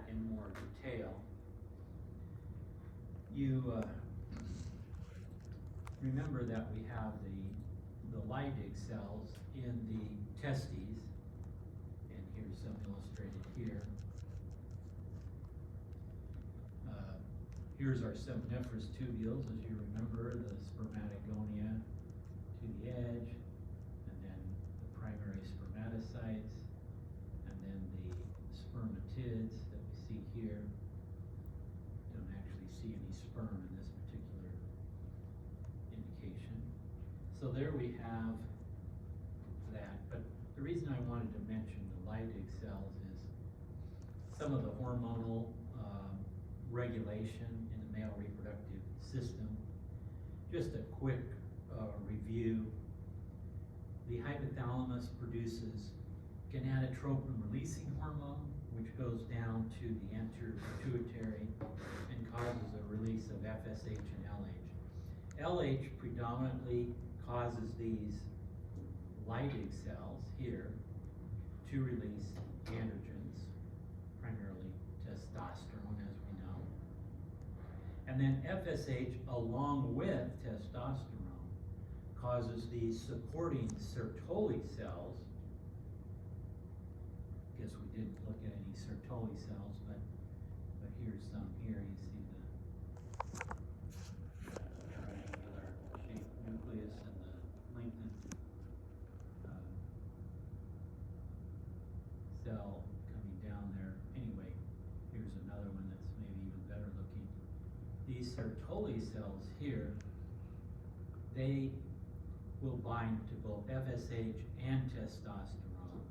that in more detail. You remember that we have the Leydig cells in the testes, and here's some illustrated here. Here's our seminiferous tubules, as you remember, the spermatogonia to the edge, and then the primary spermatocytes, and then the spermatids that we see here. Don't actually see any sperm in this particular indication. So there we have that. But the reason I wanted to mention the Leydig cells is some of the hormonal regulation in the male reproductive system. Just a quick review. The hypothalamus produces gonadotropin releasing hormone, which goes down to the anterior pituitary and causes a release of FSH and LH. LH predominantly causes these Leydig cells here to release androgens, primarily testosterone, as we know. And then FSH, along with testosterone, causes these supporting Sertoli cells. Guess we didn't look at any Sertoli cells, but here's some here. You see the triangular shaped nucleus and the lengthened cell coming down there. Anyway, here's another one that's maybe even better looking. These Sertoli cells here, they will bind to both FSH and testosterone,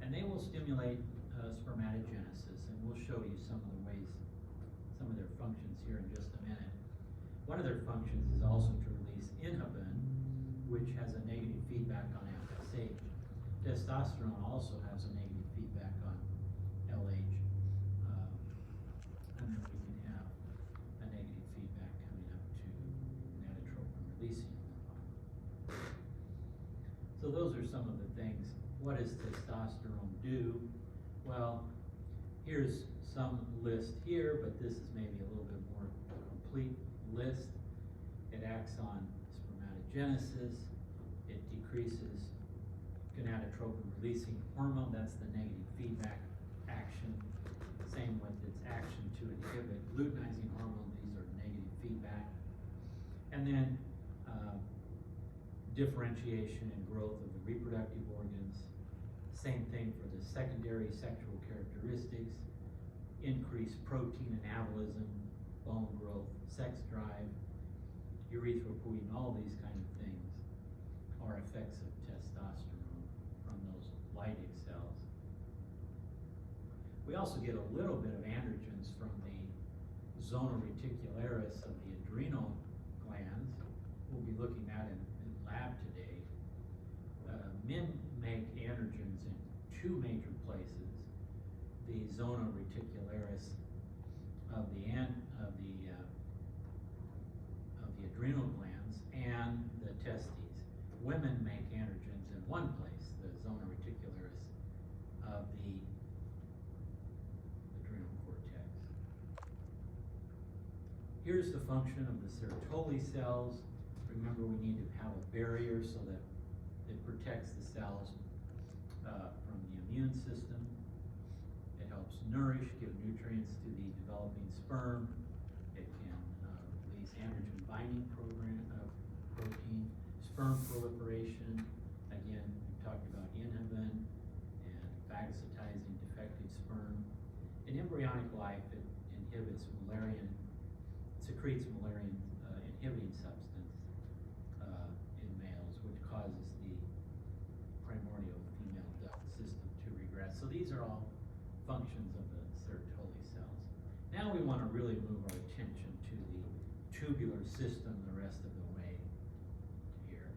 and they will stimulate spermatogenesis, and we'll show you some of the ways, some of their functions here in just a minute. One of their functions is also to release inhibin, which has a negative feedback on FSH. Testosterone also has a negative feedback on LH, and then we can have a negative feedback coming up to gonadotropin releasing hormone. So those are some of the things. What does testosterone do? Well, here's some list here, but this is maybe a little bit more complete list. It acts on spermatogenesis. It decreases gonadotropin releasing hormone. That's the negative feedback action. Same with its action to inhibit luteinizing hormone. These are negative feedback. And then differentiation and growth of the reproductive organs. Same thing for the secondary sexual characteristics, increased protein anabolism, bone growth, sex drive, erythropoietin, all these kind of things are effects of testosterone from those Leydig cells. We also get a little bit of androgens from the zona reticularis of the adrenal glands. We'll be looking at in lab today. Men make androgens in two major places: the zona reticularis of the adrenal glands and the testes. Women make androgens in one place, the zona reticularis of the adrenal cortex. Here's the function of the Sertoli cells. Remember, we need to have a barrier so that it protects the cells from the immune system. It helps nourish, give nutrients to the developing sperm. It can release androgen binding protein, sperm proliferation. Again, we talked about inhibin and phagocytizing defective sperm. In embryonic life, it inhibits Müllerian, secretes Müllerian inhibiting substance in males, which causes the primordial female duct system to regress. So these are all functions of the Sertoli cells. Now we want to really move our attention to the tubular system the rest of the way here.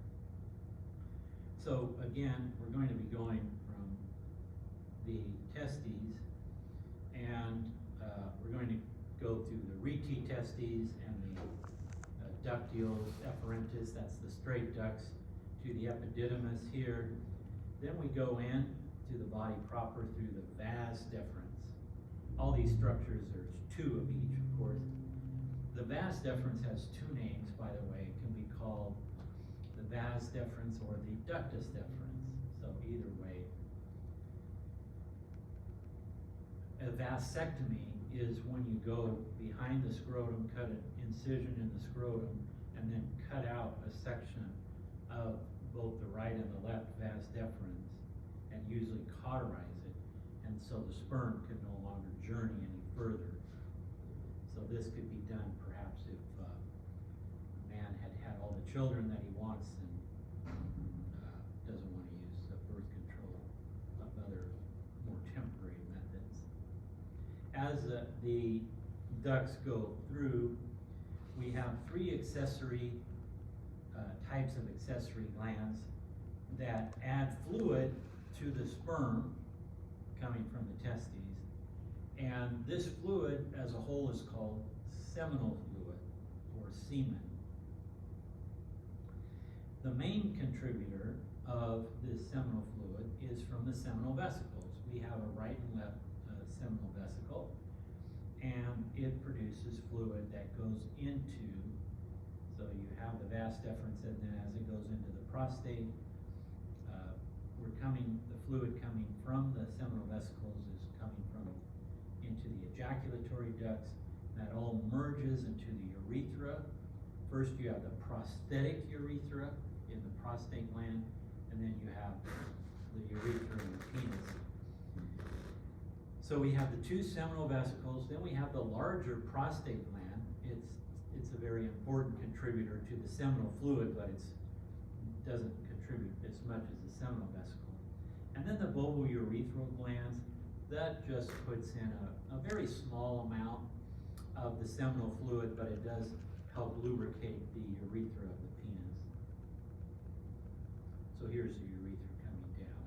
So again, we're going to be going from the testes, and we're going to go through the rete testes and the ductules efferentis, that's the straight ducts, to the epididymis here. Then we go in to the body proper through the vas deferens, all these structures, there's two of each, of course. The vas deferens has two names, by the way. It can be called the vas deferens or the ductus deferens. So either way. A vasectomy is when you go behind the scrotum, cut an incision in the scrotum, and then cut out a section of both the right and the left vas deferens, and usually cauterize it, and so the sperm could no longer journey any further. So this could be done perhaps if a man had all the children that he wants and doesn't want to use birth control of other more temporary methods. As the ducts go through, we have three accessory types of accessory glands that add fluid to the sperm coming from the testes. And this fluid as a whole is called seminal fluid or semen. The main contributor of this seminal fluid is from the seminal vesicles. We have a right and left seminal vesicle, and it produces fluid that goes into, so you have the vas deferens, and then as it goes into the prostate, the fluid coming from the seminal vesicles is coming into the ejaculatory ducts. That all merges into the urethra. First you have the prosthetic urethra in the prostate gland, and then you have the urethra in the penis. So we have the two seminal vesicles, then we have the larger prostate gland. It's a very important contributor to the seminal fluid, but it doesn't contribute as much as the seminal vesicle. And then the bulbourethral glands, that just puts in a very small amount of the seminal fluid, but it does help lubricate the urethra of the penis. So here's the urethra coming down.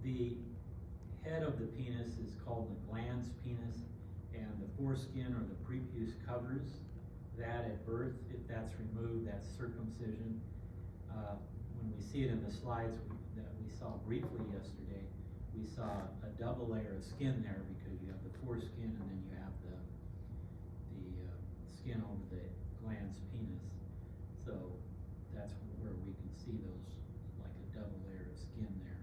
The head of the penis is called the glans penis, and the foreskin or the prepuce covers that at birth. If that's removed, that's circumcision. When we see it in the slides that we saw briefly yesterday, we saw a double layer of skin there because you have the foreskin and then you have the skin over the glans penis. So that's where we can see those, like a double layer of skin there.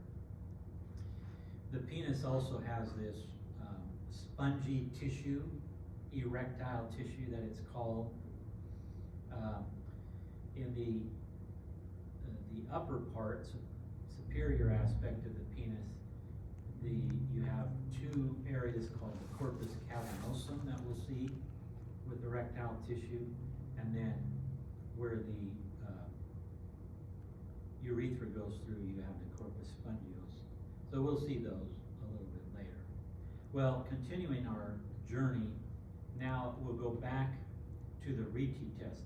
The penis also has this spongy tissue, erectile tissue that it's called. In the upper part, superior aspect of the penis, you have two areas called the corpus cavernosum that we'll see with erectile tissue, and then where the urethra goes through, you have the corpus spongiosum. So we'll see those a little bit later. Well, continuing our journey, now we'll go back to the rete testes.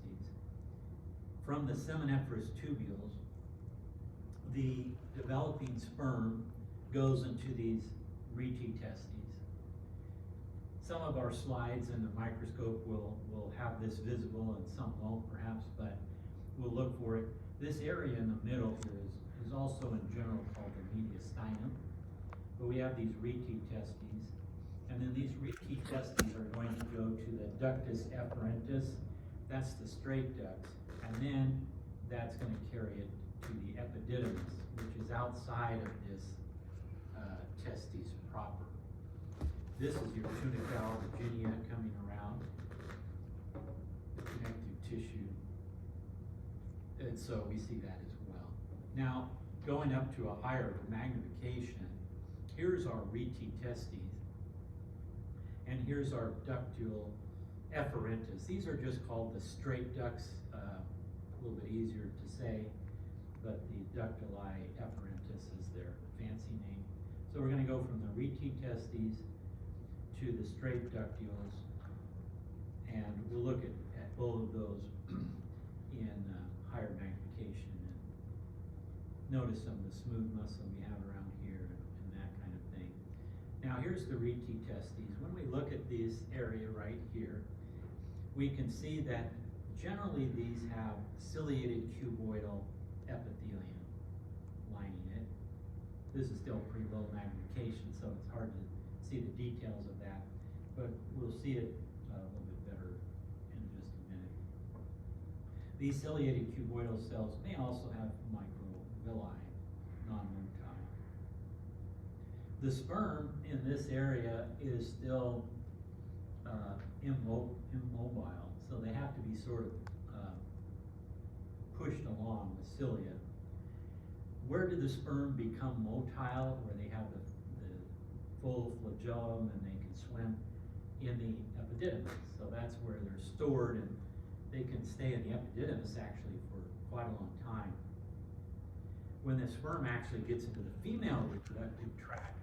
From the seminiferous tubules, the developing sperm goes into these rete testes. Some of our slides in the microscope will have this visible and some won't perhaps, but we'll look for it. This area in the middle here is also in general called the mediastinum. But we have these rete testes, and then these rete testes are going to go to the ductus efferentis. That's the straight ducts, and then that's going to carry it to the epididymis, which is outside of this testes proper. This is your tunica albuginea coming around, connective tissue, and so we see that as well. Now, going up to a higher magnification, here's our rete testes, and here's our ductule efferentis. These are just called the straight ducts, a little bit easier to say, but the ductuli efferentis is their fancy name. So we're going to go from the rete testes to the straight ductules, and we'll look at both of those in higher magnification and notice some of the smooth muscle we have around here and that kind of thing. Now here's the rete testes. When we look at this area right here, we can see that generally these have ciliated cuboidal epithelium lining it. This is still pretty low magnification, so it's hard to see the details of that, but we'll see it a little bit better in just a minute. These ciliated cuboidal cells may also have microvilli, non-motile. The sperm in this area is still immobile, so they have to be sort of pushed along with cilia. Where do the sperm become motile, where they have the full flagellum and they can swim? In the epididymis. So that's where they're stored, and they can stay in the epididymis actually for quite a long time. When the sperm actually gets into the female reproductive tract,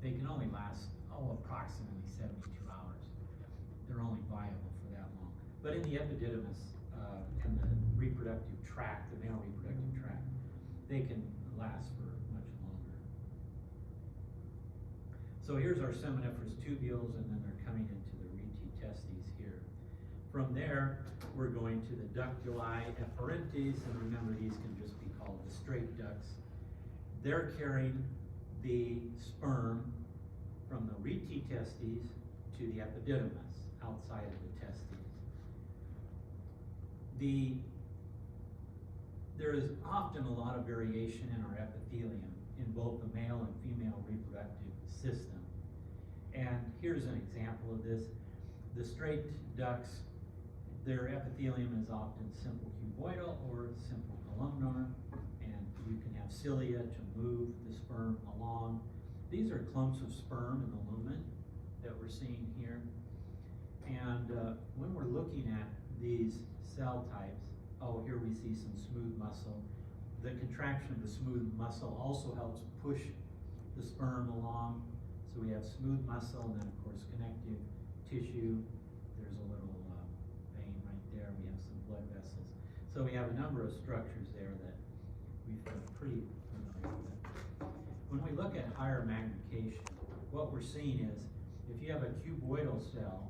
they can only last, approximately 72 hours. They're only viable for that long. But in the epididymis and the reproductive tract, the male reproductive tract, they can last for much longer. So here's our seminiferous tubules, and then they're coming into the retitestes here. From there, we're going to the ductuli efferentes, and remember these can just be called the straight ducts. They're carrying the sperm from the retitestes to the epididymis, outside of the testes. There is often a lot of variation in our epithelium in both the male and female reproductive system. And here's an example of this. The straight ducts, their epithelium is often simple cuboidal or simple columnar, and you can have cilia to move the sperm along. These are clumps of sperm in the lumen that we're seeing here. And when we're looking at these cell types, here we see some smooth muscle. The contraction of the smooth muscle also helps push the sperm along. So we have smooth muscle, and then of course connective tissue. There's a little vein right there. We have some blood vessels. So we have a number of structures there that we feel pretty familiar with. When we look at higher magnification, what we're seeing is if you have a cuboidal cell,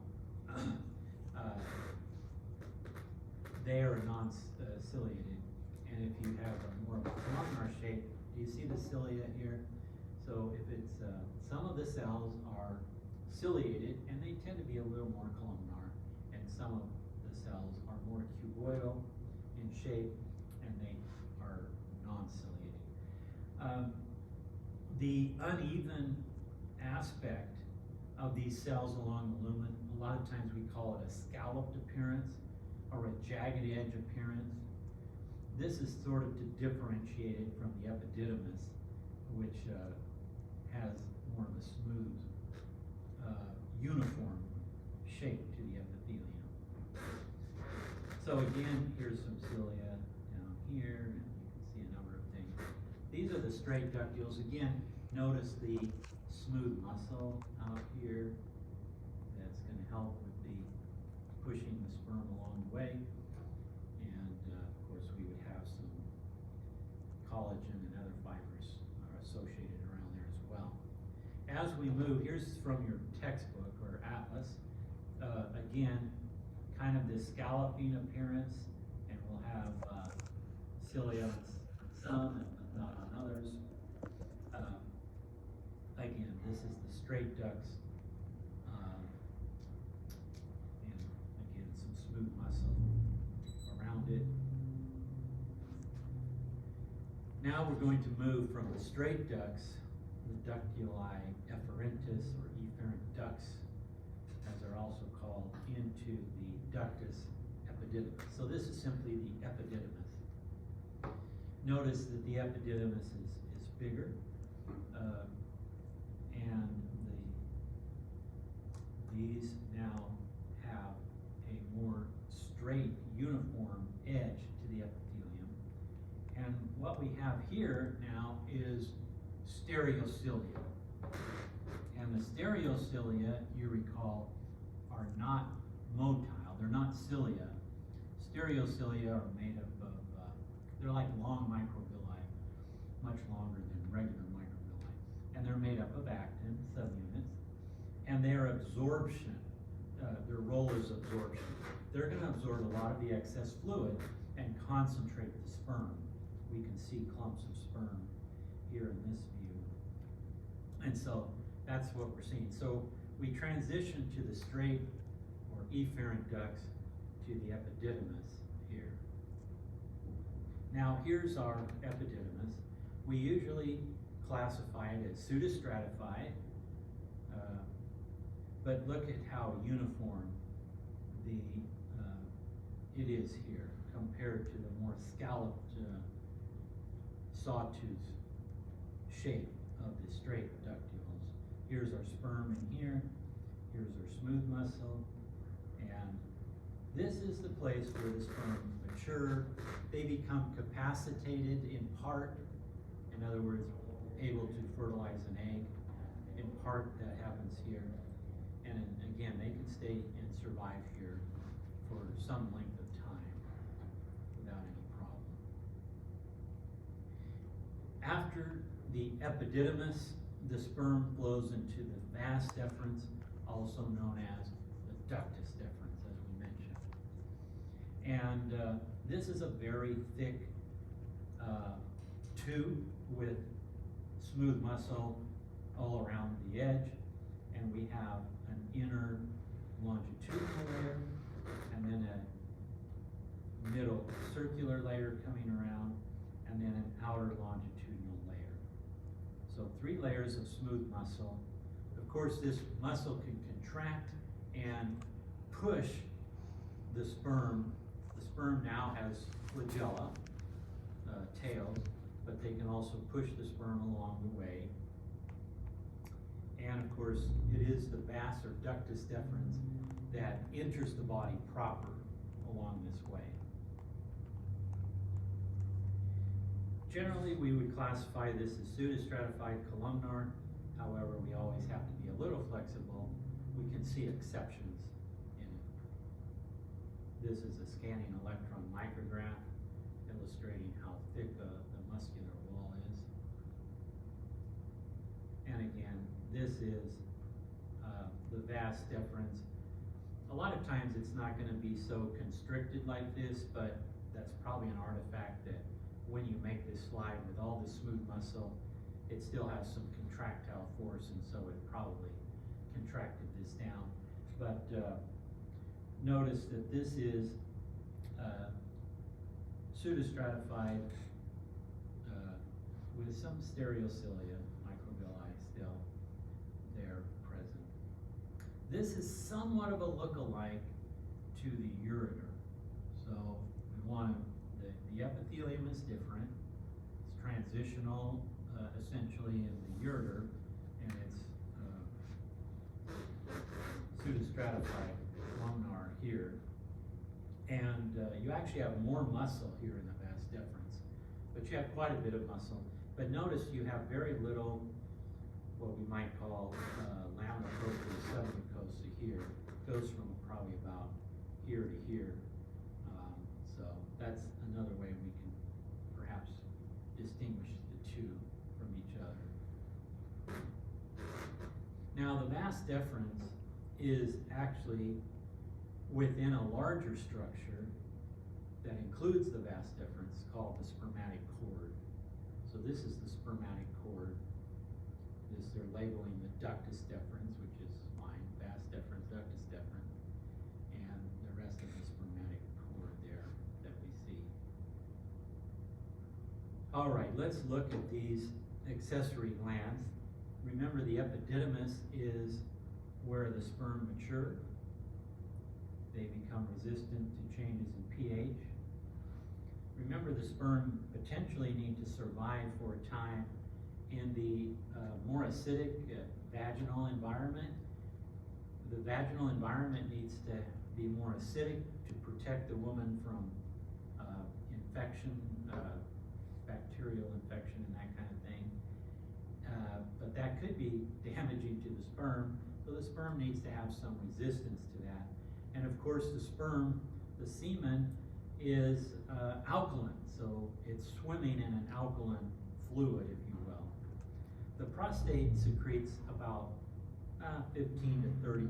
they are non-ciliated. And if you have a more of a columnar shape, do you see the cilia here? So if it's, some of the cells are ciliated, and they tend to be a little more columnar, and some of the cells are more cuboidal in shape, and they are non-ciliated. The uneven aspect of these cells along the lumen, a lot of times we call it a scalloped appearance or a jagged edge appearance. This is sort of to differentiate it from the epididymis, which has more of a smooth, uniform shape to the epithelium. So again, here's some cilia down here, and you can see a number of things. These are the straight ductules. Again, notice the smooth muscle out here. That's going to help with the pushing the sperm along the way. And of course, we would have some collagen and other fibers are associated around there as well. As we move, here's from your textbook or atlas. Again, kind of this scalloping appearance, and we'll have cilia on some and not on others. Again, this is the straight ducts, and again, some smooth muscle around it. Now we're going to move from the straight ducts, the ductuli efferentes or efferent ducts, as they're also called, into the ductus epididymis. So this is simply the epididymis. Notice that the epididymis is bigger, and these now have a more straight, uniform edge to the epithelium. And what we have here now is stereocilia. And the stereocilia, you recall, are not motile. They're not cilia. Stereocilia are made up of, they're like long microvilli, much longer than regular microvilli. And they're made up of actin, subunits, and their absorption, their role is absorption. They're going to absorb a lot of the excess fluid and concentrate the sperm. We can see clumps of sperm here in this view And so that's what we're seeing. So we transition to the straight or efferent ducts to the epididymis here. Now here's our epididymis. We usually classify it as pseudostratified, but look at how uniform it is here compared to the more scalloped sawtooth shape of the straight ductules. Here's our sperm in here, here's our smooth muscle, and this is the place where the sperm mature. They become capacitated in part, in other words, able to fertilize an egg. In part, that happens here. And again, they can stay and survive here for some length of time without any problem. After the epididymis, the sperm flows into the vas deferens, also known as the ductus deferens, as we mentioned. And this is a very thick tube with smooth muscle all around the edge, and we have an inner longitudinal layer and then a middle circular layer coming around, and then an outer longitudinal layer. So 3 layers of smooth muscle. Of course, this muscle can contract and push the sperm. The sperm now has flagella, tails, but they can also push the sperm along the way. And of course, it is the vas or ductus deferens that enters the body proper along this way. Generally, we would classify this as pseudostratified columnar. However, we always have to be a little flexible. We can see exceptions in it. This is a scanning electron micrograph illustrating how thick the muscular wall is. And again, this is the vas deferens. A lot of times it's not going to be so constricted like this, but that's probably an artifact that when you make this slide with all this smooth muscle, it still has some contractile force, and so it probably contracted this down. But notice that this is pseudostratified with some stereocilia, microvilli still there present. This is somewhat of a look-alike to the ureter. So we want the epithelium is different. It's transitional essentially in the ureter, and it's pseudostratified columnar here. And you actually have more muscle here in the vas deferens, but you have quite a bit of muscle. But notice you have very little, what we might call lamina propria submucosa here. It goes from probably about here to here. So that's another way we can perhaps distinguish the two from each other. Now the vas deferens is actually within a larger structure that includes the vas deferens called the spermatic cord. So this is the spermatic cord. They're labeling the ductus deferens, which is fine, vas deferens, ductus deferens, and the rest of the spermatic cord there that we see. All right, let's look at these accessory glands. Remember, the epididymis is where the sperm mature. They become resistant to changes in pH. Remember, the sperm potentially need to survive for a time in the more acidic vaginal environment. The vaginal environment needs to be more acidic to protect the woman from infection, bacterial infection and that kind of thing. But that could be damaging to the sperm, so the sperm needs to have some resistance to that. And of course, the sperm, the semen, is alkaline, so it's swimming in an alkaline fluid, if you will. The prostate secretes about 15 to 30%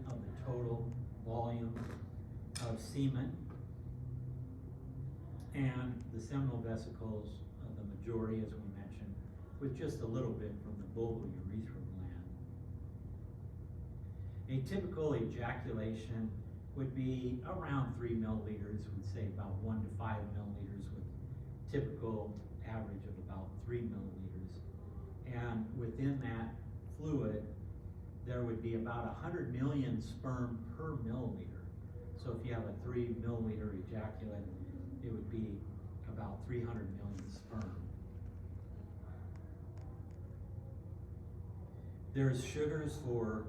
of the total volume of semen, and the seminal vesicles, the majority, as we mentioned, with just a little bit from the bulbourethra. A typical ejaculation would be around 3 milliliters, we'd say about 1 to 5 milliliters, with typical average of about 3 milliliters. And within that fluid, there would be about 100 million sperm per milliliter. So if you have a 3 milliliter ejaculate, it would be about 300 million sperm. There's sugars for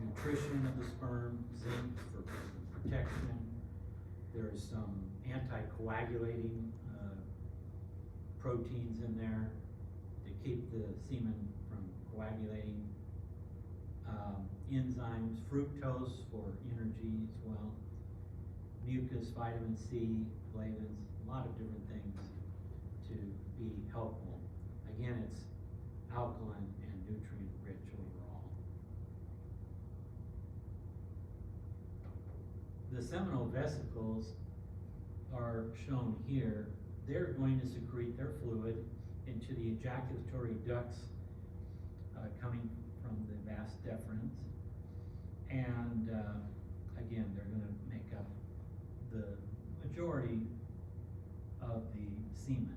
nutrition of the sperm, zinc for protection. There's some anticoagulating proteins in there to keep the semen from coagulating. Enzymes, fructose for energy as well. Mucus, vitamin C, flavins, a lot of different things to be helpful. Again, it's alkaline and nutrient rich overall. The seminal vesicles are shown here. They're going to secrete their fluid into the ejaculatory ducts coming from the vas deferens. And again, they're going to make up the majority of the semen.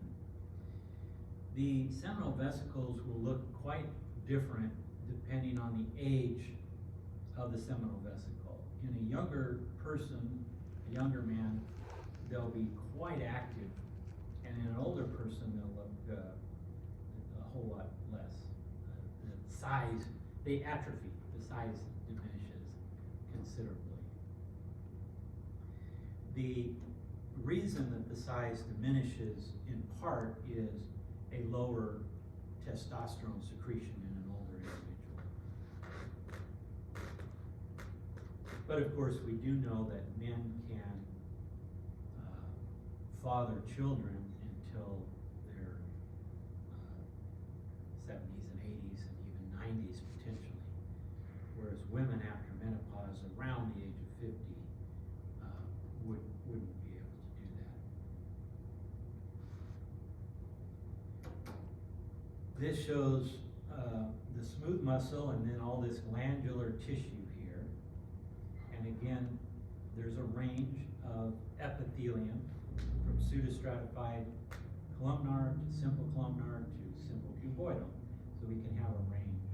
The seminal vesicles will look quite different depending on the age of the seminal vesicle. In a younger person, a younger man, they'll be quite active, and in an older person, they'll look a whole lot less. The size, they atrophy, the size diminishes considerably. The reason that the size diminishes in part is a lower testosterone secretion in an older individual. But of course, we do know that men can father children until their 70s and 80s and even 90s potentially, whereas women after menopause around the age of 50 wouldn't be able to do that. This shows the smooth muscle and then all this glandular tissue here. And again, there's a range of epithelium from pseudostratified columnar to simple columnar to simple cuboidal. So we can have a range.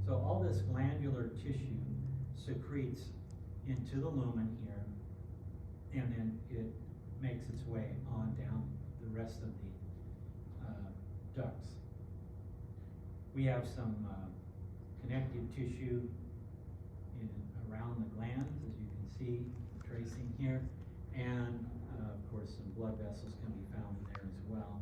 So all this glandular tissue secretes into the lumen here, and then it makes its way on down the rest of the ducts. We have some connective tissue around the glands, as you can see, tracing here, and of course some blood vessels can be found there as well.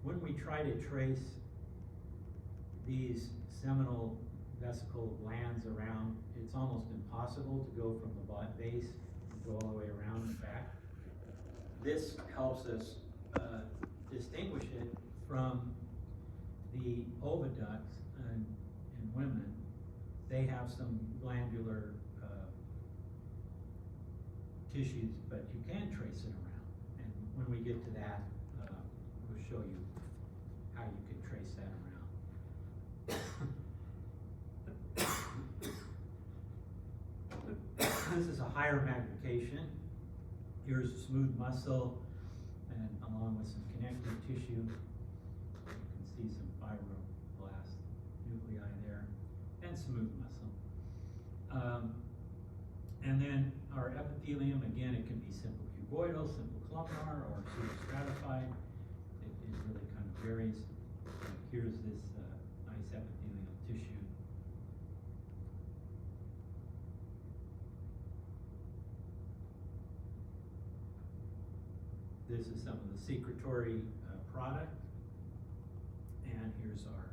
When we try to trace these seminal vesicle glands around, it's almost impossible to go from the base and go all the way around and back. This helps us distinguish it from the oviducts in women. They have some glandular tissues, but you can trace it around. And when we get to that, we'll show you how you can trace that around. This is a higher magnification. Here's smooth muscle, and along with some connective tissue. You can see some fibroblast nuclei there, and smooth muscle. And then our epithelium, again, it can be simple cuboidal, simple columnar, or pseudostratified. It really kind of varies. Here's this nice epithelial tissue. This is some of the secretory product. And here's our,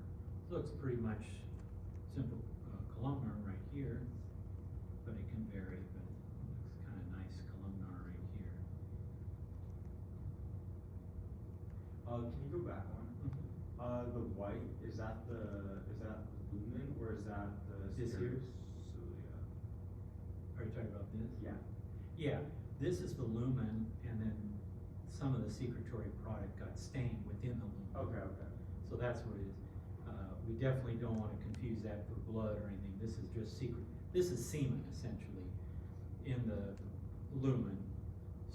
looks pretty much simple columnar right here, but it can vary, but it looks kind of nice columnar right here. Can you go back one? The white, is that the lumen, or is that the This here? cilia? Are you talking about this? Yeah. Yeah, this is the lumen, and then some of the secretory product got stained within the lumen. Okay, okay. So that's what it is. We definitely don't wanna confuse that for blood or anything. This is just this is semen essentially in the lumen.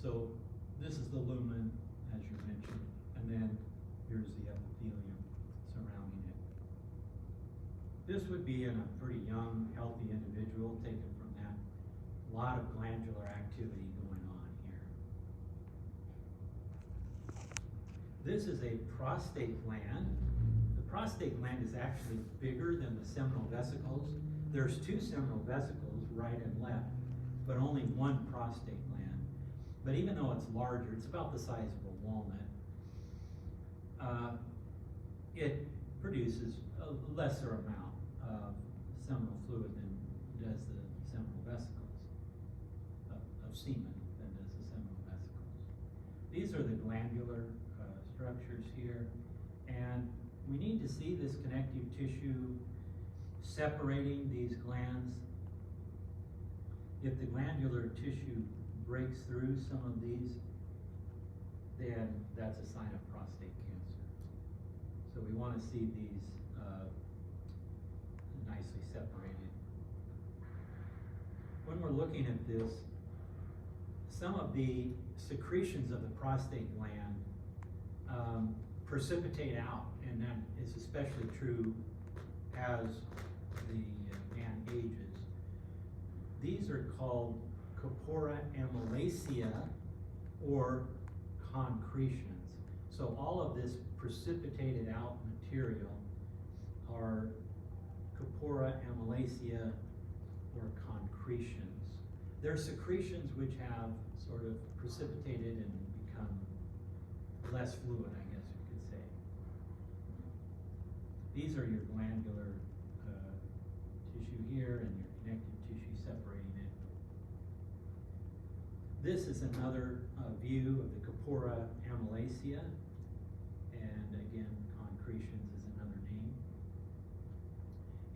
So this is the lumen, as you mentioned, and then here's the epithelium surrounding it. This would be in a pretty young, healthy individual taken from that. A lot of glandular activity going on here. This is a prostate gland. The prostate gland is actually bigger than the seminal vesicles. There's two seminal vesicles, right and left, but only one prostate gland. But even though it's larger, it's about the size of a walnut, it produces a lesser amount of seminal fluid than does the seminal vesicles, of semen than does the seminal vesicles. These are the glandular structures here, and we need to see this connective tissue separating these glands. If the glandular tissue breaks through some of these, then that's a sign of prostate cancer. So we want to see these nicely separated. When we're looking at this, some of the secretions of the prostate gland precipitate out, and that is especially true as the man ages. These are called corpora amylacea, or concretions. So all of this precipitated out material are corpora amylacea, or concretions. They're secretions which have sort of precipitated and become less fluid, I guess you could say. These are your glandular tissue here and your connective tissue separating it. This is another view of the corpora amylacea, and again, concretions is another name.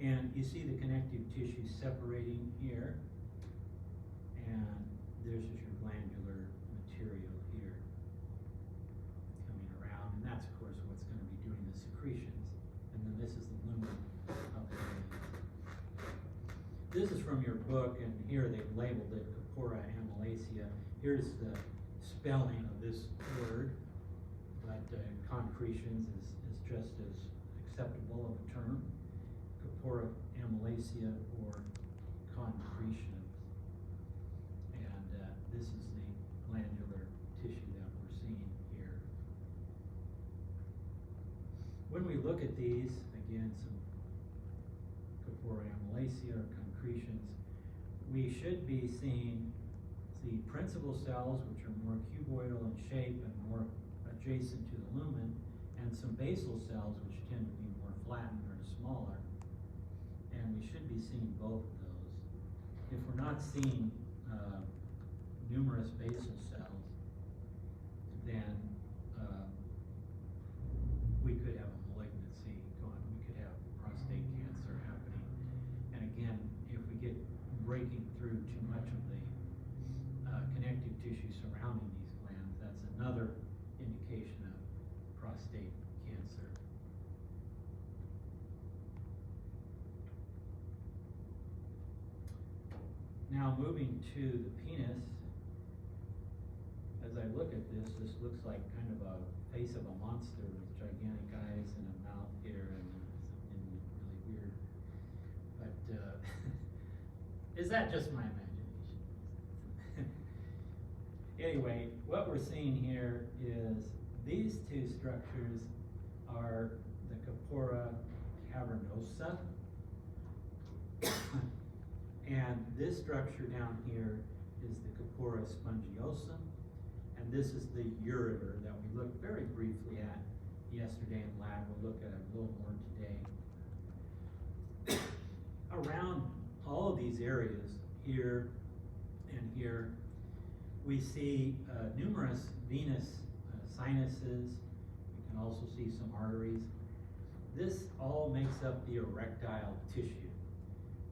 And you see the connective tissue separating here, and this is your glandular material here coming around, and that's of course what's going to be doing the secretions. And then this is the lumen of the gland. This is from your book, and here they've labeled it corpora amylacea. Here's the spelling of this word, but concretions is just as acceptable of a term. Corpora amylacea, or concretions. And this is the glandular tissue that we're seeing here. When we look at these, again, some corpora amylacea or concretions, we should be seeing the principal cells, which are more cuboidal in shape and more adjacent to the lumen, and some basal cells, which tend to be more flattened or smaller. And we should be seeing both of those. If we're not seeing numerous basal cells, then we could have a malignancy going. We could have prostate cancer happening. And again, if we get breaking through too much of the connective tissue surrounding these glands, that's another indication of prostate cancer. Now moving to the penis, as I look at this, this looks like kind of a face of a monster with gigantic eyes and a mouth here and something really weird. But is that just my imagination? Anyway, what we're seeing here is these two structures are the corpora cavernosa, and this structure down here is the corpora spongiosum, and this is the ureter that we looked very briefly at yesterday in lab. We'll look at it a little more today. Around all of these areas, here and here, we see numerous venous sinuses. We can also see some arteries. This all makes up the erectile tissue.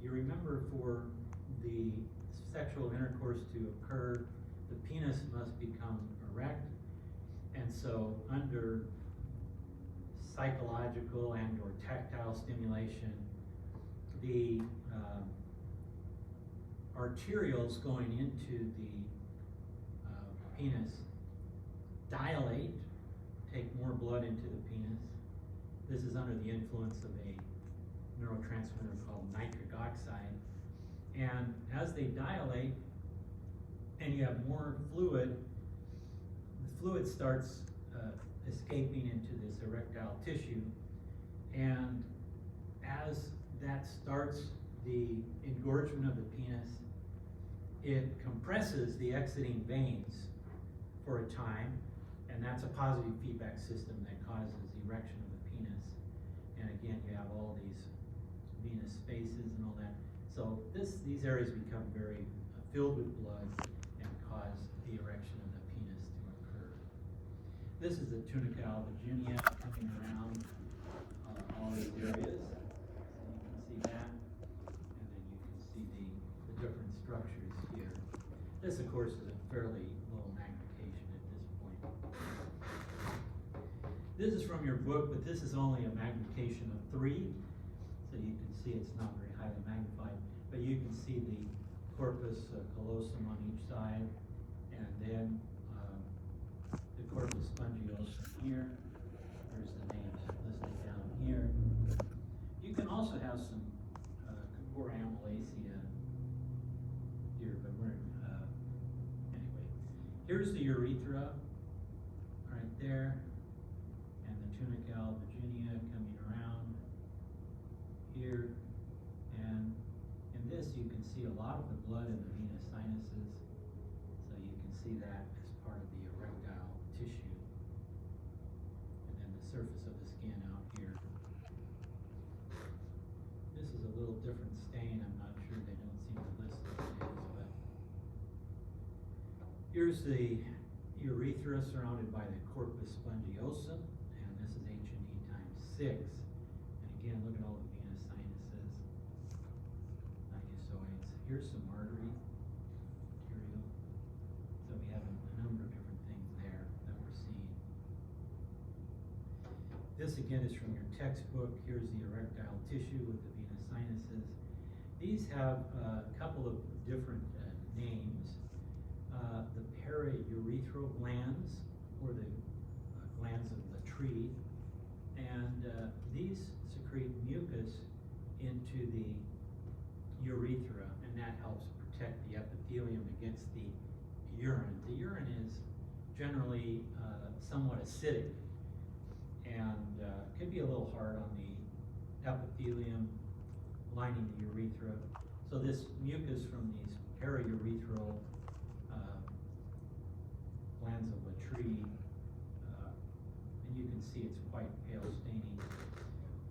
You remember, for the sexual intercourse to occur, the penis must become erect, And so under psychological and or tactile stimulation, the arterioles going into the penis dilate, take more blood into the penis. This is under the influence of a neurotransmitter called nitric oxide. And as they dilate and you have more fluid, the fluid starts escaping into this erectile tissue. And as that starts the engorgement of the penis, it compresses the exiting veins for a time, and that's a positive feedback system that causes erection of the penis. And again, you have all these venous spaces and all that. So these areas become very filled with blood and cause the erection of the penis to occur. This is the tunica albuginea coming around all these areas. So you can see that, and then you can see the different structures here. This, of course, is a fairly low magnification at this point. This is from your book, but this is only a magnification of 3, so you can see it's not very highly magnified, but you can see the corpus callosum on each side, and then the corpus spongiosum here. There's the names listed down here. You can also have some corpora amylacea here, but we're anyway. Here's the urethra right there, and the tunica albuginea coming around here, and in this you can see a lot of the blood in the venous sinuses, so you can see that as part of the erectile tissue, and then the surface of the skin out here. This is a little different stain. I'm not sure, they don't seem to list what it is, but here's the urethra surrounded by the corpus spongiosum, and this is H&E times 6. And again, look at all the venous sinuses, sinusoids. Here's some artery material. So we have a number of different things there that we're seeing. This again is from your textbook. Here's the erectile tissue with the venous sinuses. These have a couple of different names. The periurethral glands, or the glands of the tree, and these secrete mucus into the urethra, and that helps protect the epithelium against the urine. The urine is generally somewhat acidic, and can be a little hard on the epithelium lining the urethra. So this mucus from these periurethral glands of a tree, and you can see it's quite pale staining.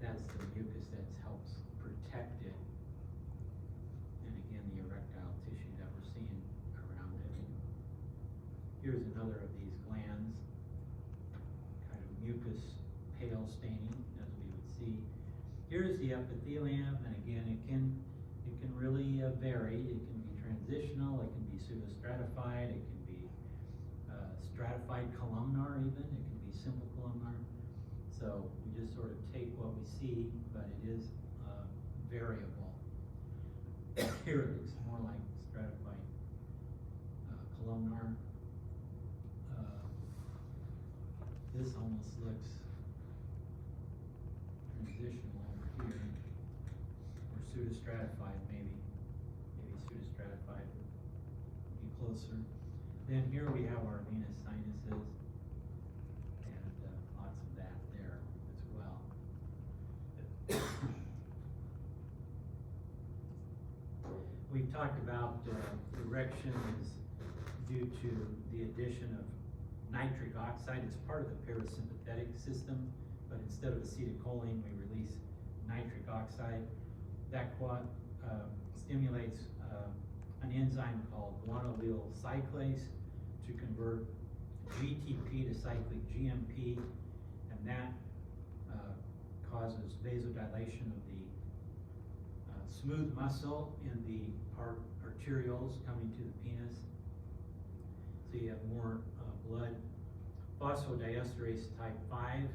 That's the mucus that helps protect it. And again, the erectile tissue that we're seeing around it. Here's another of these glands, kind of mucus pale staining, as we would see. Here's the epithelium, and again, it can really vary. It can be transitional, it can be pseudostratified, it can be stratified columnar even, it can be simple columnar. So we just sort of take what we see, but it is variable. Here it looks more like stratified columnar. This almost looks transitional over here, or pseudostratified maybe pseudostratified would be closer. Then here we have our venous sinuses, and lots of that there as well. We've talked about erection is due to the addition of nitric oxide. It's part of the parasympathetic system, but instead of acetylcholine, we release nitric oxide. That stimulates an enzyme called guanylyl cyclase to convert GTP to cyclic GMP, and that causes vasodilation of the smooth muscle in the arterioles coming to the penis. So you have more blood phosphodiesterase type 5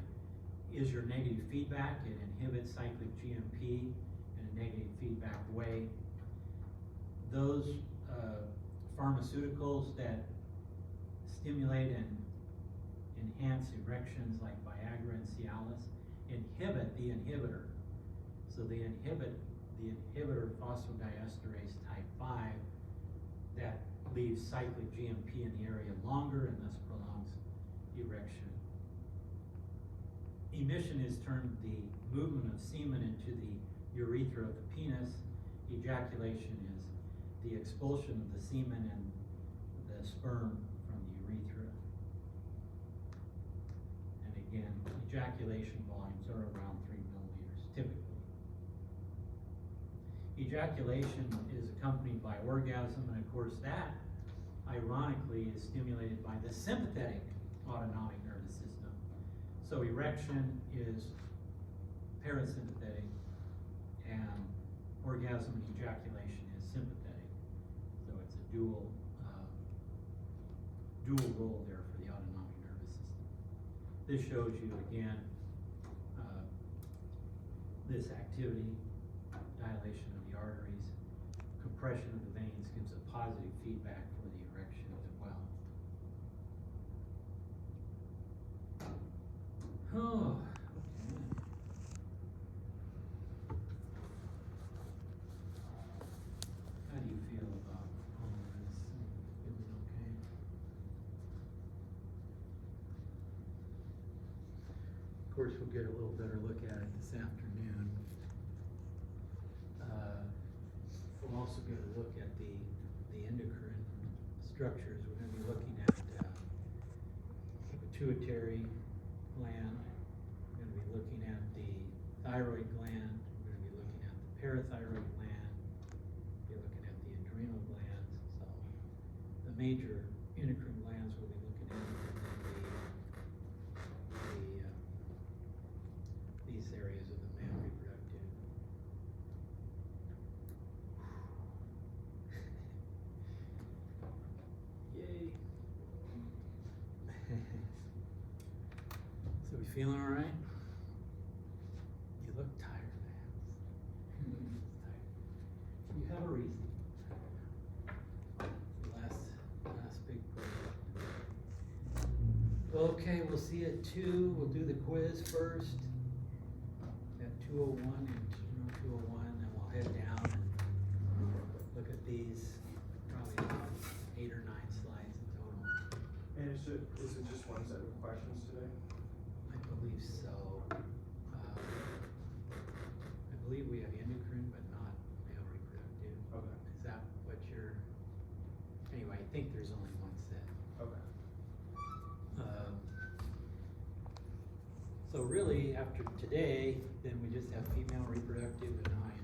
is your negative feedback. It inhibits cyclic GMP in a negative feedback way. Those pharmaceuticals that stimulate and enhance erections like Viagra and Cialis inhibit the inhibitor. So they inhibit the inhibitor phosphodiesterase type 5 that leaves cyclic GMP in the area longer and thus prolongs erection. Emission is termed the movement of semen into the urethra of the penis. Ejaculation is the expulsion of the semen and the sperm from the urethra. And again, ejaculation volumes are around 3 milliliters typically. Ejaculation is accompanied by orgasm, and of course that, ironically, is stimulated by the sympathetic autonomic nervous system. So erection is parasympathetic, and orgasm and ejaculation is sympathetic. So it's a dual role there for the autonomic nervous system. This shows you again this activity, dilation of the arteries, compression of the veins gives a positive feedback for the erection as well. Oh, okay. How do you feel about all of this? Feeling okay? Of course, we'll get a little better look at it this afternoon. We'll also get a look at the endocrine structures. We're going to be looking at the pituitary gland. We're going to be looking at the thyroid gland. We're going to be looking at the parathyroid gland. We're looking at the adrenal glands. So the major endocrine glands we'll be looking at, and then these areas of the male reproductive. Yay. So we feeling all right? You look tired, man. You have a reason. Last big break. Okay, we'll see you at 2. We'll do the quiz first. At 2:01 and 2:01, then we'll head down and look at these, probably about 8 or 9 slides in total. And is it just one set of questions today? I believe so. I believe we have endocrine, but not male reproductive. Okay. Is that what you're, anyway, I think there's only one set. Okay. So really, after today, then we just have female reproductive and high